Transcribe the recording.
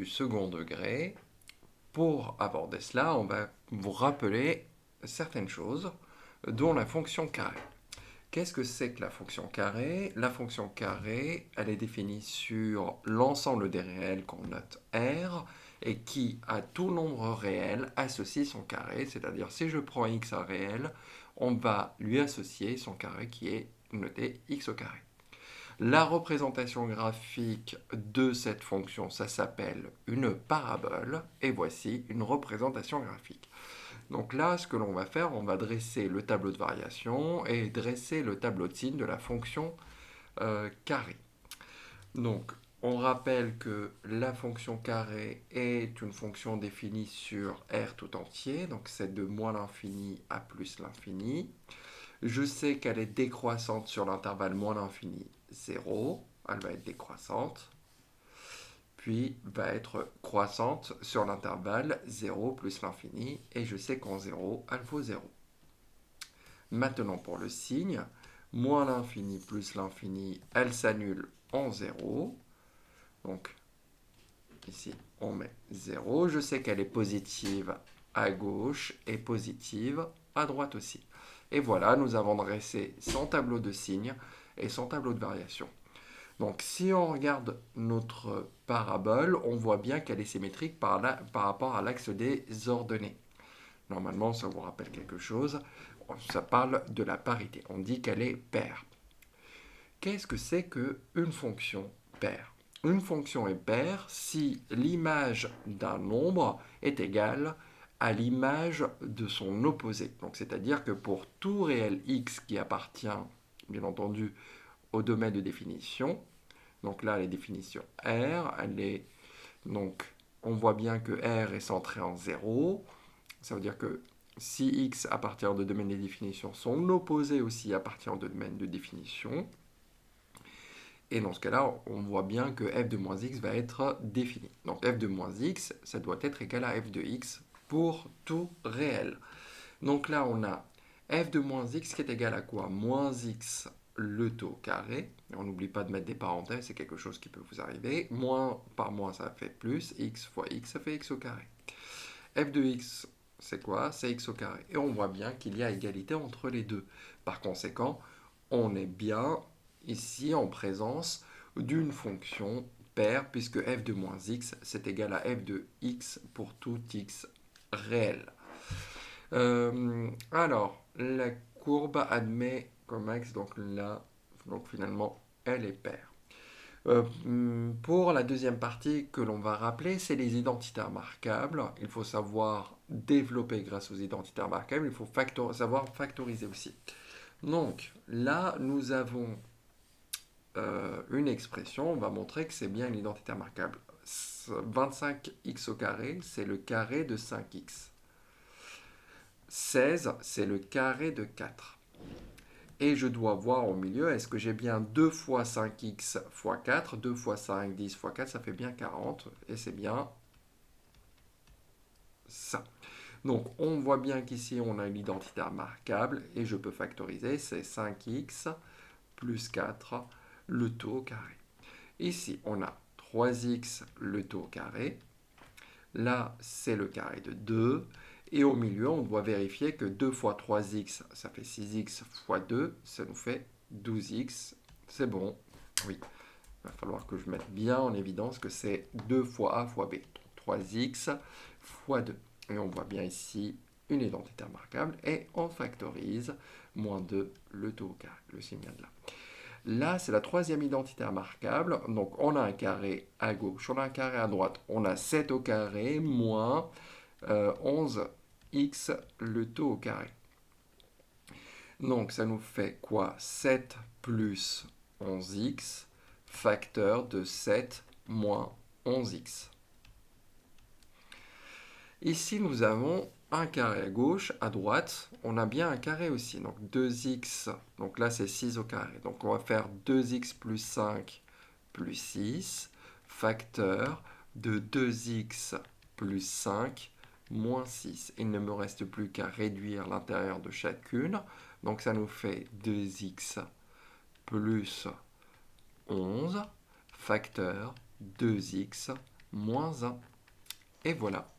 second degré. Pour aborder cela, on va vous rappeler certaines choses, dont la fonction carré. Qu'est-ce que c'est que la fonction carré? La fonction carré, elle est définie sur l'ensemble des réels qu'on note R et qui, à tout nombre réel, associe son carré. C'est-à-dire, si je prends x un réel, on va lui associer son carré qui est noté x au carré. La représentation graphique de cette fonction, ça s'appelle une parabole, et voici une représentation graphique. Donc là, ce que l'on va faire, on va dresser le tableau de variation et dresser le tableau de signe de la fonction carré. Donc, on rappelle que la fonction carré est une fonction définie sur R tout entier, donc c'est de moins l'infini à plus l'infini. Je sais qu'elle est décroissante sur l'intervalle moins l'infini 0, elle va être décroissante, puis va être croissante sur l'intervalle 0 plus l'infini, et je sais qu'en 0, elle vaut 0. Maintenant pour le signe, moins l'infini plus l'infini, elle s'annule en 0. Donc ici, on met 0. Je sais qu'elle est positive à gauche et positive à droite aussi. Et voilà, nous avons dressé son tableau de signes et son tableau de variation. Donc si on regarde notre parabole, on voit bien qu'elle est symétrique par rapport à l'axe des ordonnées. Normalement, ça vous rappelle quelque chose. Ça parle de la parité. On dit qu'elle est paire. Qu'est-ce que c'est qu'une fonction paire? Une fonction est paire si l'image d'un nombre est égale à l'image de son opposé. Donc, c'est-à-dire que pour tout réel x qui appartient, bien entendu, au domaine de définition, donc là, la définition R, donc, on voit bien que R est centré en 0. Ça veut dire que si x appartient au domaine de définition, son opposé aussi appartient au domaine de définition. Et dans ce cas-là, on voit bien que f de moins x va être défini. Donc f de moins x, ça doit être égal à f de x pour tout réel. Donc là, on a f de moins x qui est égal à quoi? Moins x le taux carré. On n'oublie pas de mettre des parenthèses, c'est quelque chose qui peut vous arriver. Moins par moins, ça fait plus. X fois x, ça fait x au carré. F de x, c'est quoi? C'est x au carré. Et on voit bien qu'il y a égalité entre les deux. Par conséquent, on est bien ici en présence d'une fonction paire, puisque f de moins x, c'est égal à f de x pour tout x réel. Alors, la courbe admet comme axe, donc là, donc finalement, elle est paire. Pour la deuxième partie que l'on va rappeler, c'est les identités remarquables. Il faut savoir développer grâce aux identités remarquables, il faut savoir factoriser aussi. Donc là, nous avons une expression, on va montrer que c'est bien une identité remarquable. 25x au carré, c'est le carré de 5x. 16, c'est le carré de 4. Et je dois voir au milieu, est-ce que j'ai bien 2 fois 5x fois 4, 2 fois 5, 10 fois 4, ça fait bien 40, et c'est bien ça. Donc, on voit bien qu'ici, on a une identité remarquable, et je peux factoriser, c'est 5x plus 4, le tout au carré. Ici, on a 3x, le tout au carré. Là, c'est le carré de 2. Et au milieu, on doit vérifier que 2 fois 3x, ça fait 6x fois 2, ça nous fait 12x. C'est bon, oui. Il va falloir que je mette bien en évidence que c'est 2 fois a fois b. Donc 3x fois 2. Et on voit bien ici une identité remarquable. Et on factorise moins 2, le tout au carré. Le signe vient de là. Là, c'est la troisième identité remarquable. Donc, on a un carré à gauche, on a un carré à droite. On a 7 au carré moins 11x le taux au carré. Donc, ça nous fait quoi? 7 plus 11x, facteur de 7 moins 11x. Ici, nous avons un carré à gauche, à droite, on a bien un carré aussi. Donc 2x, donc là c'est 6 au carré. Donc on va faire 2x plus 5 plus 6, facteur de 2x plus 5 moins 6. Il ne me reste plus qu'à réduire l'intérieur de chacune. Donc ça nous fait 2x plus 11, facteur 2x moins 1. Et voilà.